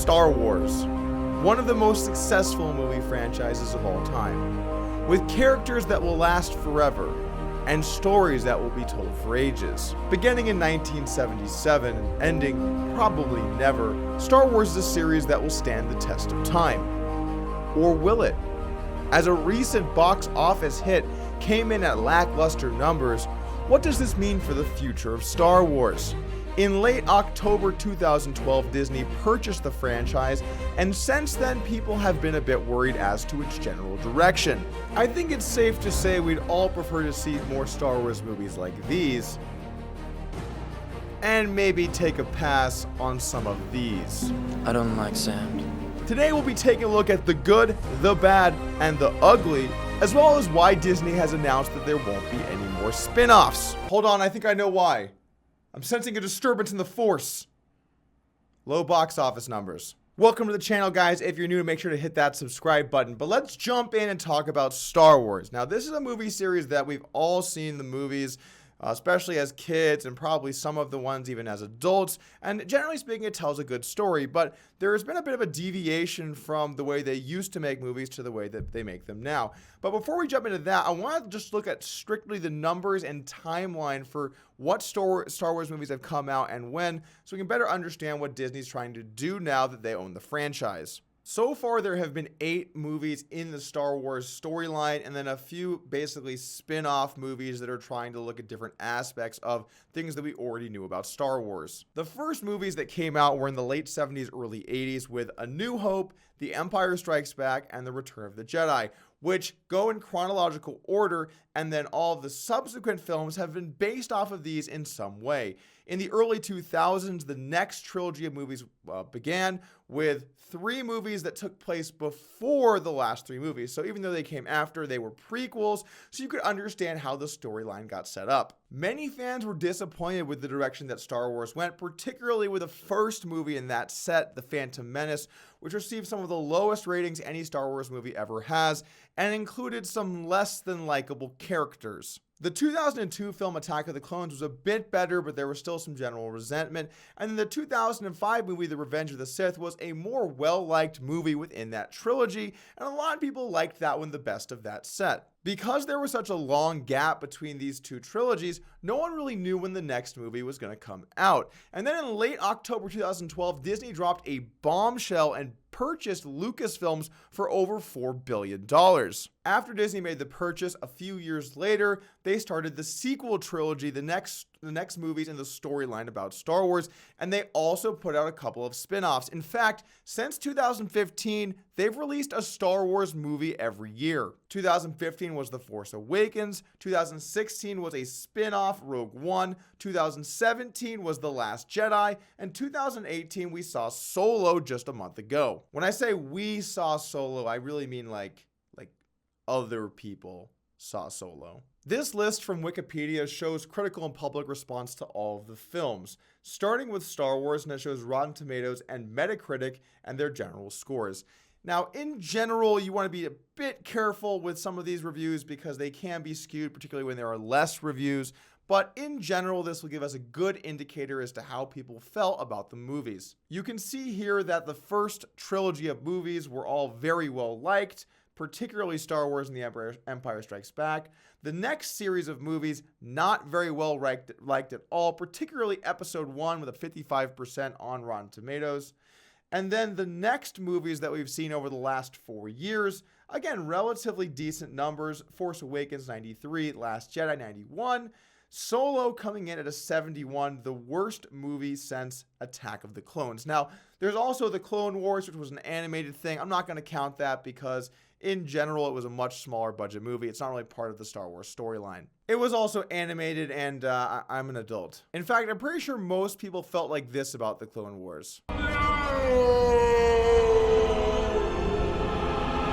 Star Wars, one of the most successful movie franchises of all time, with characters that will last forever and stories that will be told for ages. Beginning in 1977 and ending probably never, Star Wars is a series that will stand the test of time. Or will it? As a recent box office hit came in at lackluster numbers, what does this mean for the future of Star Wars? In late October 2012, Disney purchased the franchise, and since then people have been a bit worried as to its general direction. I think it's safe to say we'd all prefer to see more Star Wars movies like these, and maybe take a pass on some of these. I don't like sand. Today we'll be taking a look at the good, the bad, and the ugly, as well as why Disney has announced that there won't be any more spin-offs. Hold on, I think I know why. I'm sensing a disturbance in the force. Low box office numbers. Welcome to the channel, guys. If you're new, make sure to hit that subscribe button. But let's jump in and talk about Star Wars. Now, this is a movie series that we've all seen the movies, especially as kids, and probably some of the ones even as adults. And generally speaking, it tells a good story, but there has been a bit of a deviation from the way they used to make movies to the way that they make them now. But before we jump into that, I want to just look at strictly the numbers and timeline for what Star Wars movies have come out and when, so we can better understand what Disney's trying to do now that they own the franchise. So far, there have been 8 movies in the Star Wars storyline, and then a few basically spin-off movies that are trying to look at different aspects of things that we already knew about Star Wars. The first movies that came out were in the late 70s, early 80s with A New Hope, The Empire Strikes Back, and The Return of the Jedi, which go in chronological order, and then all of the subsequent films have been based off of these in some way. In the early 2000s, the next trilogy of movies began with 3 movies that took place before the last 3 movies. So even though they came after, they were prequels, so you could understand how the storyline got set up. Many fans were disappointed with the direction that Star Wars went, particularly with the first movie in that set, The Phantom Menace, which received some of the lowest ratings any Star Wars movie ever has, and included some less than likable characters. The 2002 film Attack of the Clones was a bit better, but there was still some general resentment. And then the 2005 movie The Revenge of the Sith was a more well-liked movie within that trilogy, and a lot of people liked that one the best of that set. Because there was such a long gap between these 2 trilogies, no one really knew when the next movie was going to come out. And then in late October 2012, Disney dropped a bombshell and purchased Lucasfilms for over $4 billion. After Disney made the purchase, a few years later, they started the sequel trilogy, the next movies in the storyline about Star Wars, and they also put out a couple of spin-offs. In fact, since 2015, they've released a Star Wars movie every year. 2015 was The Force Awakens, 2016 was a spin-off, Rogue One, 2017 was The Last Jedi, and 2018 we saw Solo just a month ago. When I say we saw Solo, I really mean like other people saw Solo. This list from Wikipedia shows critical and public response to all of the films, starting with Star Wars, and it shows Rotten Tomatoes and Metacritic and their general scores. Now, in general, you want to be a bit careful with some of these reviews because they can be skewed, particularly when there are less reviews. But in general, this will give us a good indicator as to how people felt about the movies. You can see here that the first trilogy of movies were all very well liked, particularly Star Wars and The Empire Strikes Back. The next series of movies, not very well liked at all, particularly Episode 1 with a 55% on Rotten Tomatoes. And then the next movies that we've seen over the last 4 years, again, relatively decent numbers. Force Awakens, 93, Last Jedi, 91. Solo coming in at a 71, the worst movie since Attack of the Clones. Now, there's also The Clone Wars, which was an animated thing. I'm not going to count that because in general, it was a much smaller budget movie. It's not really part of the Star Wars storyline. It was also animated, and I'm an adult. In fact, I'm pretty sure most people felt like this about The Clone Wars.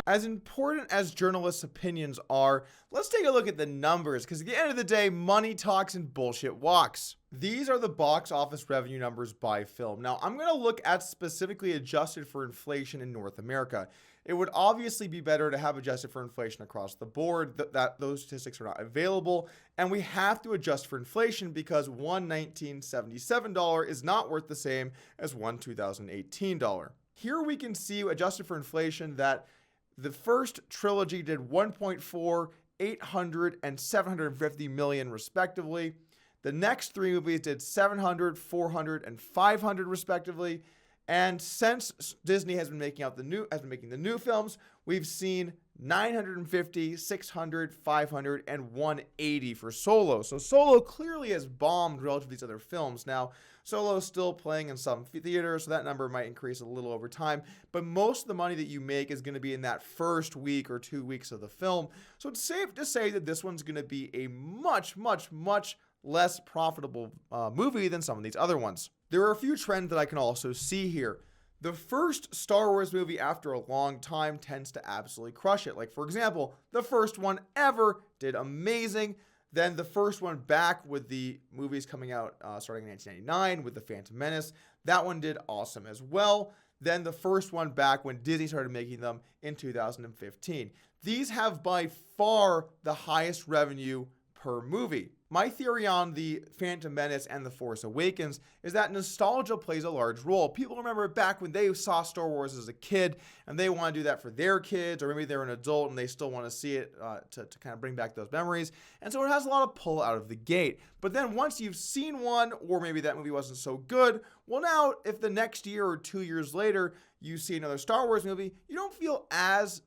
As important as journalists' opinions are, let's take a look at the numbers, because at the end of the day, money talks and bullshit walks. These are the box office revenue numbers by film. Now, I'm going to look at specifically adjusted for inflation in North America. It would obviously be better to have adjusted for inflation across the board, that those statistics are not available, and we have to adjust for inflation because one $1977 is not worth the same as one $2018. Here we can see, adjusted for inflation, that the first trilogy did 1.4, 800, and 750 million respectively. The next three movies did 700, 400, and 500 respectively. And since Disney has been making the new films, we've seen 950, 600, 500, and 180 for Solo. So Solo clearly has bombed relative to these other films. Now, Solo is still playing in some theaters, so that number might increase a little over time. But most of the money that you make is going to be in that first week or 2 weeks of the film. So it's safe to say that this one's going to be a much, much, much less profitable movie than some of these other ones. There are a few trends that I can also see here. The first Star Wars movie after a long time tends to absolutely crush it. Like, for example, the first one ever did amazing. Then the first one back with the movies coming out starting in 1999 with The Phantom Menace, that one did awesome as well. Then the first one back when Disney started making them in 2015. These have by far the highest revenue per movie. My theory on The Phantom Menace and The Force Awakens is that nostalgia plays a large role. People remember back when they saw Star Wars as a kid and they want to do that for their kids, or maybe they're an adult and they still want to see it to kind of bring back those memories. And so it has a lot of pull out of the gate. But then once you've seen one, or maybe that movie wasn't so good, well now, if the next year or 2 years later you see another Star Wars movie, you don't feel as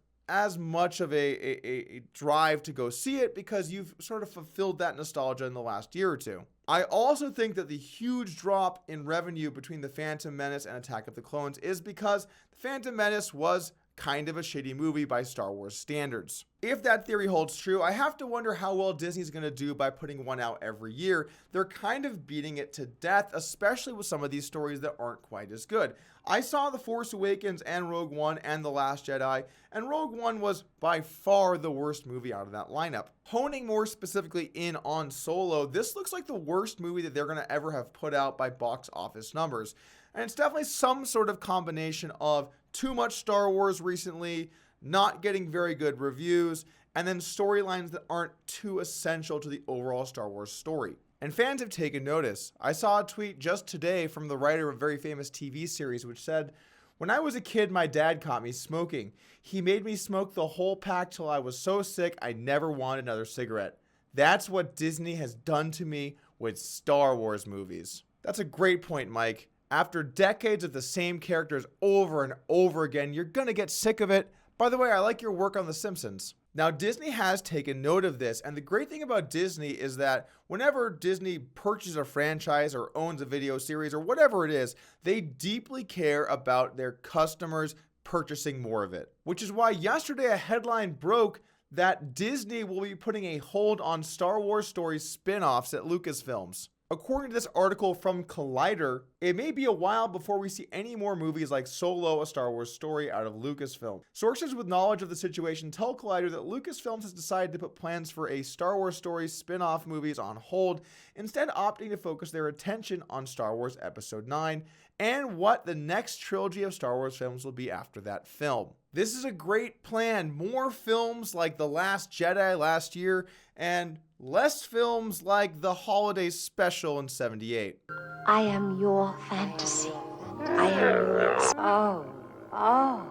much of a drive to go see it because you've sort of fulfilled that nostalgia in the last year or two. I also think that the huge drop in revenue between The Phantom Menace and Attack of the Clones is because The Phantom Menace was kind of a shitty movie by Star Wars standards. If that theory holds true, I have to wonder how well Disney's going to do by putting one out every year. They're kind of beating it to death, especially with some of these stories that aren't quite as good. I saw The Force Awakens and Rogue One and The Last Jedi, and Rogue One was by far the worst movie out of that lineup. Honing more specifically in on Solo, this looks like the worst movie that they're going to ever have put out by box office numbers. And it's definitely some sort of combination of too much Star Wars recently, not getting very good reviews, and then storylines that aren't too essential to the overall Star Wars story. And fans have taken notice. I saw a tweet just today from the writer of a very famous TV series which said, "When I was a kid, my dad caught me smoking. He made me smoke the whole pack till I was so sick I never wanted another cigarette. That's what Disney has done to me with Star Wars movies." That's a great point, Mike. After decades of the same characters over and over again, you're gonna get sick of it. By the way, I like your work on The Simpsons. Now, Disney has taken note of this, and the great thing about Disney is that whenever Disney purchases a franchise or owns a video series or whatever it is, they deeply care about their customers purchasing more of it. Which is why yesterday a headline broke that Disney will be putting a hold on Star Wars stories spin-offs at Lucasfilms. According to this article from Collider, it may be a while before we see any more movies like Solo, a Star Wars story out of Lucasfilm. Sources with knowledge of the situation tell Collider that Lucasfilms has decided to put plans for a Star Wars story spin-off movies on hold, instead opting to focus their attention on Star Wars Episode 9 and what the next trilogy of Star Wars films will be after that film. This is a great plan. More films like The Last Jedi last year and less films like the holiday special in '78. I am your fantasy. I am yours. Oh,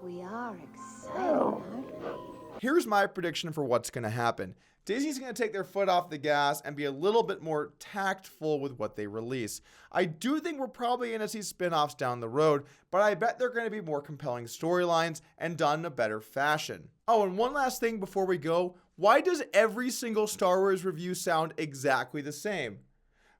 we are excited, aren't we? Here's my prediction for what's going to happen. Disney's going to take their foot off the gas and be a little bit more tactful with what they release. I do think we're probably going to see spin-offs down the road, but I bet they're going to be more compelling storylines and done in a better fashion. Oh, and one last thing before we go. Why does every single Star Wars review sound exactly the same?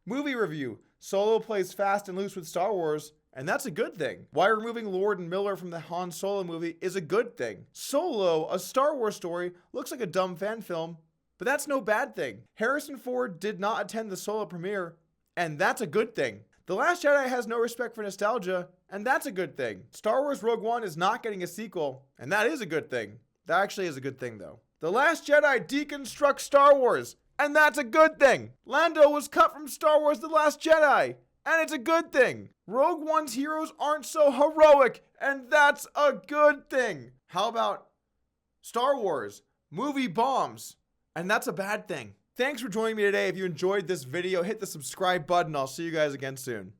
Movie review. Solo plays fast and loose with Star Wars, and that's a good thing. Why removing Lord and Miller from the Han Solo movie is a good thing. Solo, a Star Wars story, looks like a dumb fan film, but that's no bad thing. Harrison Ford did not attend the Solo premiere, and that's a good thing. The Last Jedi has no respect for nostalgia, and that's a good thing. Star Wars Rogue One is not getting a sequel, and that is a good thing. That actually is a good thing, though. The Last Jedi deconstructs Star Wars, and that's a good thing. Lando was cut from Star Wars The Last Jedi, and it's a good thing. Rogue One's heroes aren't so heroic, and that's a good thing. How about Star Wars? Movie bombs, and that's a bad thing. Thanks for joining me today. If you enjoyed this video, hit the subscribe button. I'll see you guys again soon.